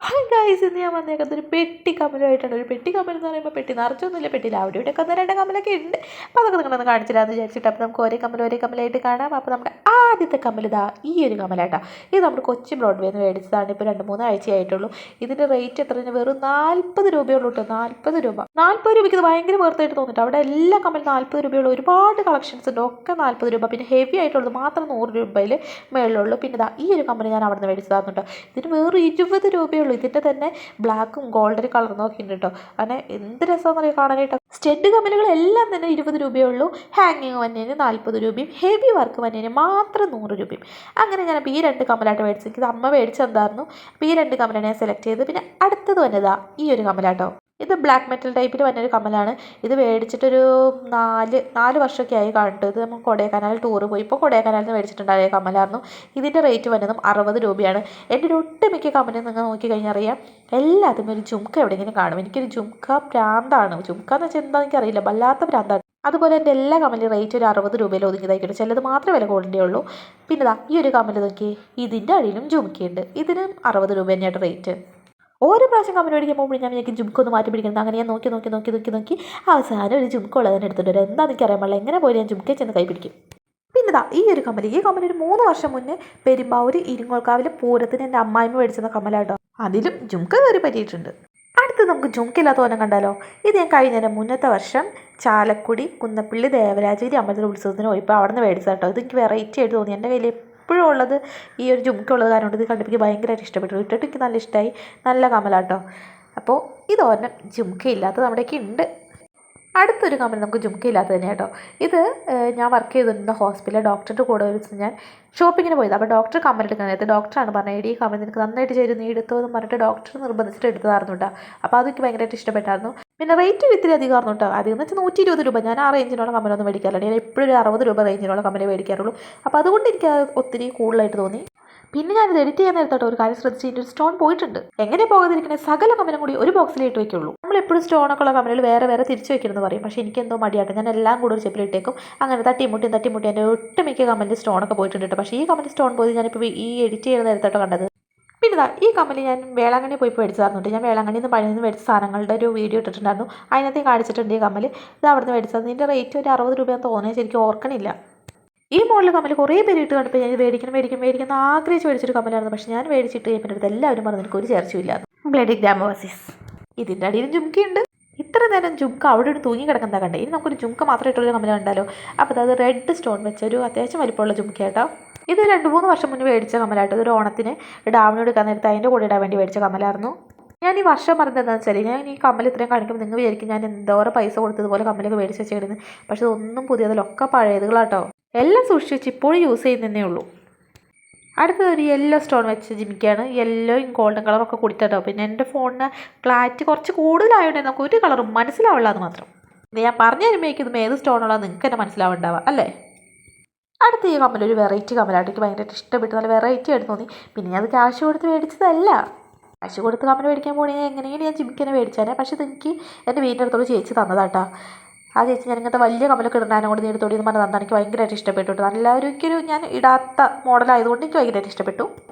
Hi guys, ഇന്ന് ഞാൻ വന്നേക്കുന്നത് ഒരു പെട്ടി കമ്മലുമായിട്ടാണ്. ഒരു പെട്ടി കമ്മൽ എന്ന് പറയുമ്പോൾ പെട്ടി നിറച്ചൊന്നുമില്ല, പെട്ടിയിൽ അവിടെ ഇവിടെയൊക്കെ ഒന്ന് രണ്ട് കമ്മലൊക്കെ ഉണ്ട്. അപ്പോൾ അതൊക്കെ നിങ്ങളൊന്ന് കാണിച്ചില്ലാന്ന് വിചാരിച്ചിട്ട് അപ്പോൾ നമുക്ക് ഒരേ കമ്മലായിട്ട് കാണാം. അപ്പോൾ നമ്മുടെ ആദ്യത്തെ കമ്മൽ ഇതാ ഈ ഒരു കമ്മലാട്ടോ. ഇത് നമ്മുടെ കൊച്ചി ബ്രോഡ്വേന്ന് മേടിച്ചതാണ്. ഇപ്പോൾ 2-3 ആഴ്ചയായിട്ടുള്ളൂ. ഇതിൻ്റെ റേറ്റ് എത്രയാണ്? വെറും 40 രൂപയുള്ളൂ കേട്ടോ. 40 രൂപ. 40 രൂപയ്ക്ക് ഇത് ഭയങ്കര വർത്തായിട്ട് തോന്നിട്ട്. അവിടെ എല്ലാ കമ്മലും 40 രൂപയുള്ളൂ. ഒരുപാട് കളക്ഷൻസ് ഉണ്ട്, ഒക്കെ 40 രൂപ. പിന്നെ ഹെവി ആയിട്ടുള്ളത് മാത്രം 100 രൂപയിൽ മേളിലുള്ളൂ. പിന്നെ ഇതാ ഈ ഒരു കമ്മൽ ഞാൻ അവിടെ നിന്ന് മേടിച്ചതാണ് കേട്ടോ. ഇതിന് വേറെ 20 രൂപയുള്ളൂ. ഇതിൻ്റെ തന്നെ ബ്ലാക്കും ഗോൾഡൻ കളർ നോക്കിയിട്ടുണ്ട് കേട്ടോ. അങ്ങനെ എന്ത് രസമാണെന്ന് അറിയാം കാണാനായിട്ട്. സ്റ്റഡ് കമ്മലുകളെല്ലാം തന്നെ 20 രൂപയേ ഉള്ളൂ. ഹാങ്ങിങ് വന്നതിന് 40 രൂപയും ഹെവി വർക്ക് വന്നതിന് മാത്രം 100 രൂപയും. അങ്ങനെ ഞാൻ അപ്പോൾ ഈ 2 കമ്മലായിട്ട് മേടിച്ചത്. ഇത് അമ്മ മേടിച്ചെന്തായിരുന്നു. അപ്പോൾ ഈ 2 കമ്മലാണ് ഞാൻ സെലക്ട് ചെയ്തത്. പിന്നെ അടുത്തത് വന്നതാ ഈ ഒരു കമ്മലാട്ടോ. ഇത് ബ്ലാക്ക് മെറ്റൽ ടൈപ്പിൽ വന്നൊരു കമ്മലാണ്. ഇത് മേടിച്ചിട്ടൊരു 4 വർഷമൊക്കെ ആയി കാണുന്നത്. ഇത് നമ്മൾ കൊടൈക്കനാൽ ടൂറ് പോയി ഇപ്പോൾ കൊടൈക്കനാലിൽ നിന്ന് മേടിച്ചിട്ടുണ്ടായ കമ്മലായിരുന്നു. ഇതിൻ്റെ റേറ്റ് വന്നതും 60 രൂപയാണ്. എൻ്റെ ഒരു ഒട്ടുമിക്ക കമ്മലും നിങ്ങൾ നോക്കിക്കഴിഞ്ഞാൽ അറിയാം, എല്ലാത്തിനും ഒരു ജുംക്ക എവിടെയെങ്കിലും കാണും. എനിക്കൊരു ജുംക്ക ഭ്രാന്താണ്. ജുംക്ക എന്ന് വെച്ചാൽ എന്താ എനിക്കറിയില്ല, വല്ലാത്ത ഭ്രാന്താണ്. അതുപോലെ എൻ്റെ എല്ലാ കമ്മലും റേറ്റ് ഒരു 60 രൂപയിൽ ഒതുങ്ങിയതായിക്കോട്ടെ. ചിലത് മാത്രമേ വില കൂടുതലേ ഉള്ളൂ. പിന്നെ ഇതാ ഈ ഒരു കമ്മൽ നോക്കി, ഇതിൻ്റെ അടിയിലും ജുംക്കയുണ്ട്. ഇതിനും 60 രൂപ തന്നെയായിട്ട് റേറ്റ്. ഓരോ പ്രാവശ്യം കമ്മൽ മേടിക്കാൻ പോകുമ്പോൾ ഞാൻ എനിക്ക് ജുംക്ക ഒന്ന് മാറ്റി പിടിക്കുന്നത്. അങ്ങനെ ഞാൻ നോക്കി അവസാനം ഒരു ജുംക്ക ഉള്ളതിനെ എടുത്തിട്ട് വരും. എന്താണെന്ന് എനിക്കറിയാൻ പാടില്ല, എങ്ങനെ പോയി ഞാൻ ജുംക്കയിൽ ചെന്ന് കൈ പിടിക്കും. പിന്നെ ഇതാ ഈ ഒരു കമ്മൽ ഒരു 3 വർഷം മുന്നേ പെരുമ്പാവൂർ ഇരിങ്ങോൾക്കാവിൽ പൂരത്തിന് എൻ്റെ അമ്മായിമ്മ മേടിച്ചെന്ന കമ്മലാട്ടോ. അതിലും ജുംക്ക കയറി പറ്റിയിട്ടുണ്ട്. അടുത്ത് നമുക്ക് ജുംക്കില്ലാത്ത ഓനം കണ്ടാലോ. ഇത് ഞാൻ മുന്നത്തെ വർഷം ചാലക്കുടി കുന്നപ്പള്ളി ദേവരാജഗിരി അമ്പലത്തിലെ ഉത്സവത്തിന് പോയപ്പോൾ അവിടെ നിന്ന് മേടിച്ചത് കേട്ടോ. ഇത് എനിക്ക് വെറൈറ്റി ആയിട്ട് തോന്നി. എൻ്റെ കയ്യിൽ എപ്പോഴും ഉള്ളത് ഈ ഒരു ജുംക്ക ഉള്ളത് കാരണം കൊണ്ട് ഇത് കണ്ടപ്പോൾ ഭയങ്കരമായിട്ട് ഇഷ്ടപ്പെട്ടു. ഇട്ടിട്ട് എനിക്ക് നല്ല ഇഷ്ടമായി. നല്ല കമ്മലാട്ടോ. അപ്പോൾ ഇതൊരെണ്ണം ജുംക്ക ഇല്ലാത്തത് അവിടേക്ക് ഉണ്ട്. അടുത്തൊരു കമ്മൽ നമുക്ക് ജുംക്കയില്ലാത്തത് തന്നെ കേട്ടോ. ഇത് ഞാൻ വർക്ക് ചെയ്തിരുന്ന ഹോസ്പിറ്റലിലെ ഡോക്ടറുടെ കൂടെ ഒരു ദിവസം ഞാൻ ഷോപ്പിങ്ങിന് പോയത്. അപ്പോൾ ഡോക്ടർ കമ്മൽ എടുക്കുന്ന നേരത്തെ ഡോക്ടറാണ് പറഞ്ഞത്, ഈ കമ്മൽ നിനക്ക് നന്നായിട്ട് ചേരും, നീ എടുത്തോ എന്ന് പറഞ്ഞിട്ട് ഡോക്ടർ നിർബന്ധിച്ചിട്ട് എടുത്തതായിരുന്നു കേട്ടോ. അപ്പോൾ അതെനിക്ക് ഭയങ്കരമായിട്ട് ഇഷ്ടപ്പെട്ടായിരുന്നു. പിന്നെ റേറ്റ് ഇത്തിരി അധികമായിരുന്നു കേട്ടോ. അതെന്ന് വെച്ചാൽ 120 രൂപ. ഞാൻ ആ റേഞ്ചിനുള്ള കമ്മലൊന്നും മേടിക്കാറില്ല. ഞാൻ എപ്പോഴും ഒരു 60 രൂപ റേഞ്ചിനുള്ള കമ്മലേ മേടിക്കാറുള്ളൂ. അപ്പോൾ അതുകൊണ്ട് എനിക്ക് ഒത്തിരി കൂടുതലായിട്ട് തോന്നി. പിന്നെ ഞാനിത് എഡിറ്റ് ചെയ്യാൻ നേരത്തോട്ട് ഒരു കാര്യം ശ്രദ്ധിച്ചിട്ട് ഒരു സ്റ്റോൺ പോയിട്ടുണ്ട്. എങ്ങനെ പോകാതിരിക്കണേ, സകല കമ്മലും കൂടി ഒരു ബോക്സിൽ ഇട്ട് വയ്ക്കുള്ളൂ. നമ്മളെപ്പോഴും സ്റ്റോണൊക്കെ ഉള്ള കമ്മലുകൾ വേറെ തിരിച്ചു വയ്ക്കണമെന്ന് പറയും. പക്ഷേ എനിക്കെന്തോ മടിയായിട്ട് ഞാൻ എല്ലാം കൂടെ ഒരു ചെപ്പിലിട്ടേക്കും. അങ്ങനെ തട്ടിമുട്ടി എൻ്റെ ഒട്ടുമിക്ക കമ്മലിൽ സ്റ്റോണൊക്കെ പോയിട്ടുണ്ട് കേട്ടോ. പക്ഷേ ഈ കമ്മലിൽ സ്റ്റോൺ പോയി ഞാനിപ്പോൾ ഈ എഡിറ്റ് ചെയ്യുന്ന നേരത്തോട്ട് കണ്ടത്. പിന്നെ ഇതാ ഈ കമ്മൽ ഞാൻ വേളാങ്കണ്ണി പോയിപ്പോൾ മേടിച്ചായിരുന്നു. ഞാൻ വേളാങ്കണ്ണിയിൽ നിന്ന് പഴയ മേടിച്ച സാധനങ്ങളുടെ ഒരു വീഡിയോ ഇട്ടിട്ടുണ്ടായിരുന്നു. അതിനകത്ത് കാണിച്ചിട്ടുണ്ട് ഈ കമ്മൽ. ഇത് അവിടെ നിന്ന് മേടിച്ചത്. ഇതിൻ്റെ റേറ്റ് ഒരു 60 രൂപയെന്ന് തോന്നിയത് ശരിക്കും ഓർക്കണില്ല. ഈ മോഡൽ കമ്മൽ കുറേ പേര് ഇട്ട് കണ്ടപ്പോൾ ഞാൻ മേടിക്കണം ആഗ്രഹിച്ച് മേടിച്ചൊരു കമ്മലായിരുന്നു. പക്ഷേ ഞാൻ മേടിച്ചിട്ട് എൻ്റെ അടുത്ത് എല്ലാവരും പറഞ്ഞു എനിക്ക് ഒരു ചേർച്ചയില്ലായിരുന്നു. ബ്ലഡി ഗ്രാമോസിസ്. ഇതിൻ്റെ അടിയിലും ജുംക്കയുണ്ട്. ഇത്ര നേരം ജുംക്ക അവിടെ ഒരു തൂങ്ങി കിടക്കുന്നതാ കണ്ടേ. ഇനി നമുക്കൊരു ജുംക്ക മാത്രം ഇട്ടുള്ള കമ്മല ഉണ്ടല്ലോ. അപ്പോൾ അത് റെഡ് സ്റ്റോൺ വെച്ചൊരു അത്യാവശ്യം വലിപ്പമുള്ള ജുംക്ക കേട്ടോ. ഇത് 2-3 വർഷം മുന്നേ മേടിച്ച കമ്മലായിട്ട്. ഇതൊരു ഓണത്തിന് ഡാമിന് എടുക്കാൻ നേരത്തെ അതിൻ്റെ കൂടെ ഇടാൻ വേണ്ടി മേടിച്ച കമ്മലായിരുന്നു. ഞാൻ ഈ വർഷം പറഞ്ഞത് എന്താണെന്ന് വെച്ചാൽ, ഞാൻ ഈ കമ്മൽ ഇത്രയും കാണിക്കുമ്പോൾ നിങ്ങൾ വിചാരിക്കും ഞാൻ എന്തോരം പൈസ കൊടുത്തതുപോലെ കമ്മലൊക്കെ മേടിച്ച് വെച്ചിരുന്നു. പക്ഷേ ഇതൊന്നും പുതിയതിലൊക്കെ പഴയതുകളാട്ടോ. എല്ലാം സൂക്ഷിച്ച് വെച്ച് ഇപ്പോഴും യൂസ് ചെയ്യുന്നതേ ഉള്ളൂ. അടുത്തത് ഒരു യെല്ലോ സ്റ്റോൺ വെച്ച് ജിമിക്കാണ്. യെല്ലോയും ഗോൾഡൻ കളറൊക്കെ കൊടുത്തിട്ടോ. പിന്നെ എൻ്റെ ഫോണിന് ക്ലാരിറ്റി കുറച്ച് കൂടുതലായതുകൊണ്ട് നമുക്ക് ഒരു കളറും മനസ്സിലാവില്ല എന്ന് മാത്രം. ഞാൻ പറഞ്ഞു തരുമ്പോഴേക്കും ഇത് ഏത് സ്റ്റോണുള്ളത് നിങ്ങൾക്ക് തന്നെ മനസ്സിലാവുണ്ടാവുക അല്ലേ. അടുത്ത ഈ കമ്മൽ ഒരു വെറൈറ്റി കമ്മലായിട്ട് എനിക്ക് ഭയങ്കരമായിട്ട് ഇഷ്ടപ്പെട്ടു. നല്ല വെറൈറ്റി ആയിട്ട് തോന്നി. പിന്നെ ഞാൻ അത് ക്യാഷ് കൊടുത്ത് മേടിച്ചതല്ല. കാശ് കൊടുത്ത് കമ്മൽ മേടിക്കാൻ പോകണമെങ്കിൽ എങ്ങനെയെങ്കിലും ഞാൻ ജിമിക്കനെ മേടിച്ചാലേ. പക്ഷേ ഇതെനിക്ക് എൻ്റെ വീടിൻ്റെ അടുത്തോട് ചേച്ചി തന്നതാട്ടോ. ആ ചേച്ചി ഞാൻ ഇങ്ങനത്തെ വലിയ കമ്മലൊക്കെ ഇടുന്നതിനെ കൊണ്ട് നീ എടുത്തോടി എന്ന് പറഞ്ഞത് എനിക്ക് ഭയങ്കരമായിട്ട് ഇഷ്ടപ്പെട്ടു. നല്ല ഒരിക്കലും ഞാൻ ഇടാത്ത മോഡലായതുകൊണ്ട് എനിക്ക് ഭയങ്കരമായിട്ട് ഇഷ്ടപ്പെട്ടു.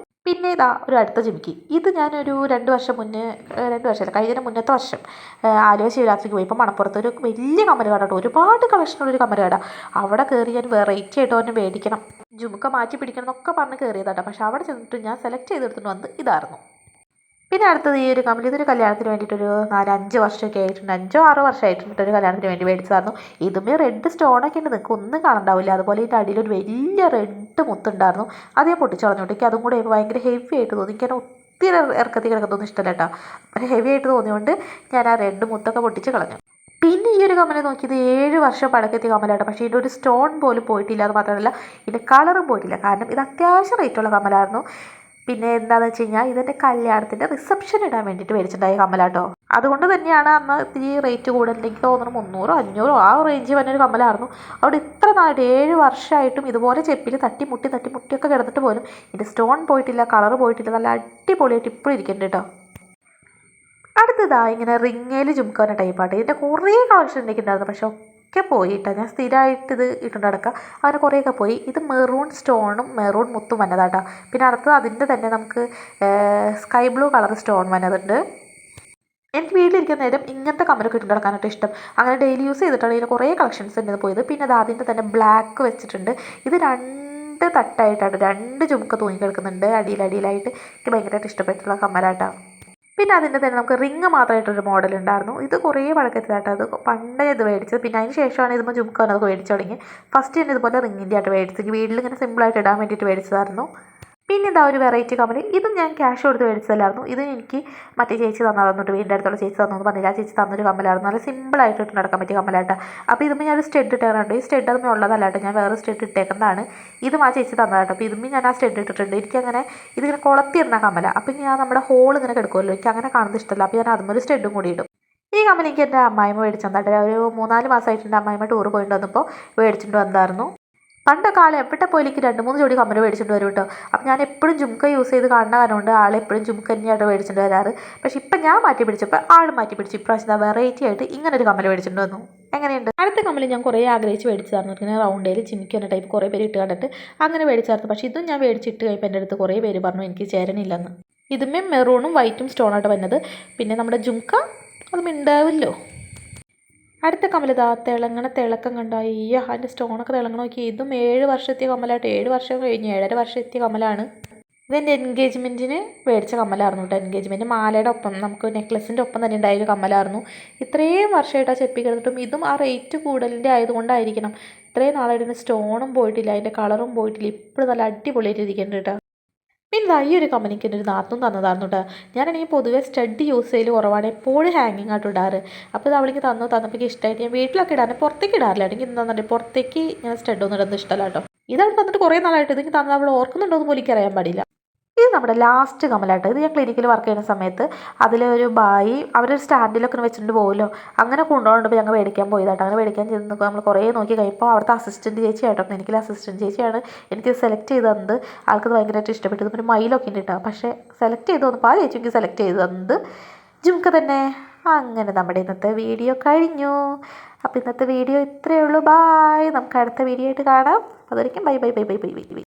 പിന്നെ ഇതാ ഒരു അടുത്ത ജിമിക്ക്. ഇത് ഞാനൊരു 2 വർഷം മുന്നേ, 2 വർഷമല്ല കഴിഞ്ഞ മുന്നത്തെ വർഷം ആലുവ ശിവരാത്രിക്ക് പോയി. ഇപ്പോൾ മണപ്പുറത്ത് ഒരു വലിയ കമ്മൽ കട കേട്ടോ. ഒരുപാട് കളക്ഷനുള്ളൊരു കമ്മൽ കട. അവിടെ കയറി ഞാൻ വെറൈറ്റി ആയിട്ട് തന്നെ മേടിക്കണം, ജുമുക്ക മാറ്റി പിടിക്കണം എന്നൊക്കെ പറഞ്ഞ് കയറിയതാട്ടോ. പക്ഷേ അവിടെ ചെന്നിട്ട് ഞാൻ സെലക്ട് ചെയ്തെടുത്തിട്ട് വന്നത് ഇതായിരുന്നു. പിന്നെ അടുത്തത് ഈ ഒരു കമ്മൽ. ഇതൊരു കല്യാണത്തിന് വേണ്ടിയിട്ടൊരു 4-5 വർഷമൊക്കെ ആയിട്ടുണ്ട്. 5-6 വർഷമായിട്ടുണ്ട് ഒരു കല്യാണത്തിന് വേണ്ടി മേടിച്ചതായിരുന്നു. ഇതുമേ റെഡ് സ്റ്റോണൊക്കെ ഉണ്ട്, നിങ്ങൾക്ക് ഒന്നും കാണണ്ടാവില്ല. അതുപോലെ ഇതിൻ്റെ അടിയിലൊരു വലിയ റെഡ് മുത്തുണ്ടായിരുന്നു. അത് ഞാൻ പൊട്ടിച്ച് കളഞ്ഞോട്ടെ. അതും കൂടെ ഭയങ്കര ഹെവി ആയിട്ട് തോന്നി. എനിക്ക് ഒത്തിരി ഇറക്കത്തി കിടക്കുന്നൊന്നും ഇഷ്ടമല്ല കേട്ടോ. അപ്പോൾ ഹെവി ആയിട്ട് തോന്നിയുകൊണ്ട് ഞാൻ ആ റെഡ് മുത്തൊക്കെ പൊട്ടിച്ച് കളഞ്ഞു. പിന്നെ ഈ ഒരു കമ്മൽ നോക്കിയത് 7 വർഷം പഴക്കത്തി കമ്മലാട്ടോ. പക്ഷേ ഇതിൻ്റെ ഒരു സ്റ്റോൺ പോലും പോയിട്ടില്ല. അത് മാത്രമല്ല ഇതിൻ്റെ കളറും പോയിട്ടില്ല. കാരണം ഇത് അത്യാവശ്യം റേറ്റുള്ള കമ്മലായിരുന്നു. പിന്നെ എന്താണെന്ന് വെച്ച് കഴിഞ്ഞാൽ ഇതെൻ്റെ കല്യാണത്തിൻ്റെ റിസപ്ഷൻ ഇടാൻ വേണ്ടിയിട്ട് മേടിച്ചിട്ടുണ്ടായ കമ്മലാട്ടോ. അതുകൊണ്ട് തന്നെയാണ് അന്ന് ഇത്തിരി റേറ്റ് കൂടുതൽ. എനിക്ക് തോന്നുന്നു 300-500 ആ റേഞ്ച് വന്നൊരു കമ്മലായിരുന്നു. അവിടെ ഇത്ര നാളായിട്ട് 7 വർഷമായിട്ടും ഇതുപോലെ ചെപ്പിൽ തട്ടിമുട്ടിയൊക്കെ കിടന്നിട്ട് പോലും ഇതിൻ്റെ സ്റ്റോൺ പോയിട്ടില്ല, കളർ പോയിട്ടില്ല. നല്ല അടിപൊളിയായിട്ട് ഇപ്പോഴും ഇരിക്കുന്നുണ്ട് കേട്ടോ. അടുത്തതാ ഇങ്ങനെ റിങ്ങയിൽ ജുംക്കാന ടൈപ്പായിട്ട്. ഇതിൻ്റെ കുറേ കളക്ഷൻ എനിക്കുണ്ടായിരുന്നു. പക്ഷേ ഒക്കെ പോയിട്ടോ. ഞാൻ സ്ഥിരമായിട്ട് ഇത് ഇട്ടുകൊണ്ട് നടക്കുക. അങ്ങനെ കുറേയൊക്കെ പോയി. ഇത് മെറൂൺ സ്റ്റോണും മെറൂൺ മുത്തും വന്നതാട്ടോ. പിന്നെ അടുത്തത് അതിൻ്റെ തന്നെ നമുക്ക് സ്കൈ ബ്ലൂ കളർ സ്റ്റോൺ വന്നതുണ്ട്. എനിക്ക് വീട്ടിലിരിക്കുന്ന നേരം ഇങ്ങനത്തെ കമ്മലൊക്കെ ഇട്ട് നടക്കാനായിട്ട് ഇഷ്ടം. അങ്ങനെ ഡെയിലി യൂസ് ചെയ്തിട്ടാണ് ഇതിന് കുറേ കളക്ഷൻസ് ഉണ്ട് പോയത്. പിന്നെ അത് അതിൻ്റെ തന്നെ ബ്ലാക്ക് വെച്ചിട്ടുണ്ട്. ഇത് 2 തട്ടായിട്ടാണ്, 2 ചുമക്ക തൂങ്ങിക്കിടക്കുന്നുണ്ട് അടിയിലായിട്ട്. എനിക്ക് ഭയങ്കരമായിട്ട് ഇഷ്ടപ്പെട്ടുള്ള കമ്മലായിട്ടാണ്. പിന്നെ അതിൻ്റെ തന്നെ നമുക്ക് റിങ് മാത്രമായിട്ടൊരു മോഡൽ ഉണ്ടായിരുന്നു. ഇത് കുറേ പഴക്കത്തിലാട്ടോ. അത് പണ്ടേ ഇത് മേടിച്ചത്. പിന്നെ അതിന് ശേഷമാണ് ഇതുമ്പോൾ ജുംക്ക വന്നത് മേടിച്ചു തുടങ്ങി. ഫസ്റ്റ് തന്നെ ഇതുപോലെ റിങ്ങിൻ്റെ ആയിട്ട് മേടിച്ചത്. വീട്ടിൽ ഇങ്ങനെ സിമ്പിളായിട്ട് ഇടാൻ വേണ്ടിയിട്ട് മേടിച്ചതായിരുന്നു. പിന്നെ ഇതാ ഒരു വെറൈറ്റി കമ്മൽ. ഇതും ഞാൻ ക്യാഷ് കൊടുത്ത് മേടിച്ചതല്ലായിരുന്നു. ഇത് എനിക്ക് മറ്റേ ചേച്ചി തന്നിട്ട് വീടിൻ്റെ അടുത്തുള്ള ചേച്ചി തന്നു പറഞ്ഞില്ല. ആ ചേച്ചി തന്നൊരു കമ്മലായിരുന്നു. നല്ല സിമ്പിളായിട്ട് ഇട്ട് നടക്കാൻ പറ്റിയ കമ്മലാട്ടോ. അപ്പോൾ ഇതുമ്പോൾ ഞാനൊരു സ്റ്റഡ് ഇട്ടേറുണ്ട്. ഈ സ്റ്റഡ് അതുമ്പോൾ ഉള്ളതല്ലാട്ടോ, ഞാൻ വേറെ സ്റ്റഡ് ഇട്ടേക്കുന്നതാണ്. ഇതും ആ ചേച്ചി തന്നതാട്ടോ. അപ്പോൾ ഇതുമ്പോൾ ഞാൻ ആ സ്റ്റഡ് ഇട്ടിട്ടുണ്ട്. എനിക്കങ്ങനെ ഇതിങ്ങനെ കുളത്തിരുന്ന കമ്മല. അപ്പോൾ ഞാൻ നമ്മുടെ ഹോൾ ഇങ്ങനെ കിടക്കുമല്ലോ, എനിക്ക് അങ്ങനെ കാണുന്നത് ഇഷ്ടമല്ല. അപ്പോൾ ഞാൻ അതും ഒരു സ്റ്റഡും കൂടി ഇടും. ഈ കമ്മൽ എനിക്ക് എൻ്റെ അമ്മായിമ്മ മേടിച്ചു തന്നിട്ട് ഒരു 3-4 മാസമായിട്ടുണ്ട്. അമ്മായിമ്മ ടൂർ പോയിട്ട് വന്നപ്പോൾ മേടിച്ചിട്ട് വന്നായിരുന്നു. പണ്ടൊക്കെ ആൾ എവിടെ പോയി എനിക്ക് 2-3 ജോഡി കമ്മൽ മേടിച്ചിട്ട് വരും കേട്ടോ. അപ്പം ഞാൻ എപ്പോഴും ജുംക്ക യൂസ് ചെയ്ത് കാണുന്ന കാരണമുണ്ട് ആൾ എപ്പോഴും ജുംക്ക തന്നെയായിട്ട് മേടിച്ചിട്ട് വരാറ്. പക്ഷെ ഇപ്പം ഞാൻ മാറ്റി പിടിച്ചപ്പോൾ ആൾ മാറ്റി പിടിച്ചു. ഇപ്രാവശ്യം വെറൈറ്റി ആയിട്ട് ഇങ്ങനെ ഒരു കമ്മൽ മേടിച്ചിട്ട് വന്നു. എങ്ങനെയുണ്ട്? അടുത്ത കമ്മൽ ഞാൻ കുറേ ആഗ്രഹിച്ച് മേടിച്ചായിരുന്നു. ഇങ്ങനെ റൗണ്ടേൽ ചിമിക്കുന്ന ടൈപ്പ് കുറേ പേര് ഇട്ട് കണ്ടിട്ട് അങ്ങനെ മേടിച്ചായിരുന്നു. പക്ഷേ ഇതും ഞാൻ മേടിച്ചിട്ട് കഴിയുമ്പോൾ എൻ്റെ അടുത്ത് കുറേ പേര് പറഞ്ഞു എനിക്ക് ചേരനില്ലെന്ന്. ഇതുമേ മെറൂണും വൈറ്റും സ്റ്റോണായിട്ട് വന്നത്. പിന്നെ നമ്മുടെ ജുംക്ക അതും ഉണ്ടാവില്ലോ. അടുത്ത കമ്മൽ ഇതാ തിളക്കം കണ്ടോ. അയ്യോ, അതിൻ്റെ സ്റ്റോണൊക്കെ തിളങ്ങണം നോക്കി. ഇതും 7 വർഷത്തെ കമ്മലായിട്ട്. 7 വർഷം കഴിഞ്ഞ് 7.5 വർഷം എത്തിയ കമ്മലാണ്. ഇതെൻ്റെ എൻഗേജ്മെൻറ്റിന് മേടിച്ച കമ്മലായിരുന്നു കേട്ടോ. എൻഗേജ്മെൻറ്റ് മാലയുടെ ഒപ്പം നമുക്ക് നെക്ലസിൻ്റെ ഒപ്പം തന്നെ ഉണ്ടായൊരു കമ്മലായിരുന്നു. ഇത്രയും വർഷമായിട്ട് ആ ചെപ്പി കിടന്നിട്ടും ഇതും ആ റേറ്റ് കൂടുതലിൻ്റെ ആയതുകൊണ്ടായിരിക്കണം ഇത്രയും നാളായിട്ട് സ്റ്റോണും പോയിട്ടില്ല, അതിൻ്റെ കളറും പോയിട്ടില്ല. ഇപ്പോഴും നല്ല അടിപൊളിയായിട്ട് ഇരിക്കുന്നുണ്ട് കേട്ടോ. പിന്നെ ഈ ഒരു കമ്പനിക്ക് എൻ്റെ ഒരു നാത്തും തന്നതായിരുന്നു കേട്ടോ. ഞാനാണെങ്കിൽ പൊതുവെ സ്റ്റഡ് യൂസ് ചെയ്യൽ കുറവാണ്, എപ്പോഴും ഹാങ്ങിങ് ആയിട്ട് ഇടാറ്. അപ്പോൾ ഇത് അവൾക്ക് തന്നപ്പോൾ ഇഷ്ടമായിട്ട് ഞാൻ വീട്ടിലൊക്കെ ഇടാൻ പുറത്തേക്ക് ഇടാറില്ല. എനിക്ക് എന്താണെന്നുണ്ടെങ്കിൽ പുറത്തേക്ക് ഞാൻ സ്റ്റഡ് ഒന്നും ഇടുന്നത് ഇഷ്ടമല്ല കേട്ടോ. ഇതവൾ തന്നിട്ട് കുറേ നാളായിട്ട് എനിക്ക് തന്നത് അവൾ ഓർക്കുന്നുണ്ടോ എന്ന് പോലും എനിക്കറിയാൻ പാടില്ല. ഇത് നമ്മുടെ ലാസ്റ്റ് കമ്മലായിട്ട്. ഇത് ഞാൻ ക്ലിനിക്കിൽ വർക്ക് ചെയ്യുന്ന സമയത്ത് അതിലൊരു ബായി അവരൊരു സ്റ്റാൻഡിലൊക്കെ വെച്ചിട്ട് പോകുമല്ലോ, അങ്ങനെ കൊണ്ടുപോകുമ്പോൾ ഞങ്ങൾ മേടിക്കാൻ പോയതാട്ടോ. അങ്ങനെ മേടിക്കാൻ ചെയ്ത് നോക്കുക നമ്മൾ കുറേ നോക്കി കഴിയുമ്പോൾ അവിടുത്തെ അസിസ്റ്റൻറ്റ് ചേച്ചിയായിട്ടോ, ക്ലിനിക്കിലെ അസിസ്റ്റൻറ്റ് ചേച്ചിയാണ് എനിക്ക് സെലക്ട് ചെയ്ത് തന്നത്. ആൾക്കത് ഭയങ്കരമായിട്ട് ഇഷ്ടപ്പെട്ടു. പിന്നെ മയിലൊക്കെ ഉണ്ട് കേട്ടോ. പക്ഷേ സെലക്ട് ചെയ്ത് തന്നപ്പോൾ ആ ചേച്ചി എനിക്ക് സെലക്ട് ചെയ്ത് തന്നത് ജുംക്ക തന്നെ. അങ്ങനെ നമ്മുടെ ഇന്നത്തെ വീഡിയോ കഴിഞ്ഞു. അപ്പോൾ ഇന്നത്തെ വീഡിയോ ഇത്രയേ ഉള്ളൂ. ബായ്. നമുക്ക് അടുത്ത വീഡിയോ ആയിട്ട് കാണാം. അതൊരിക്കും bye bye bye bye bye by.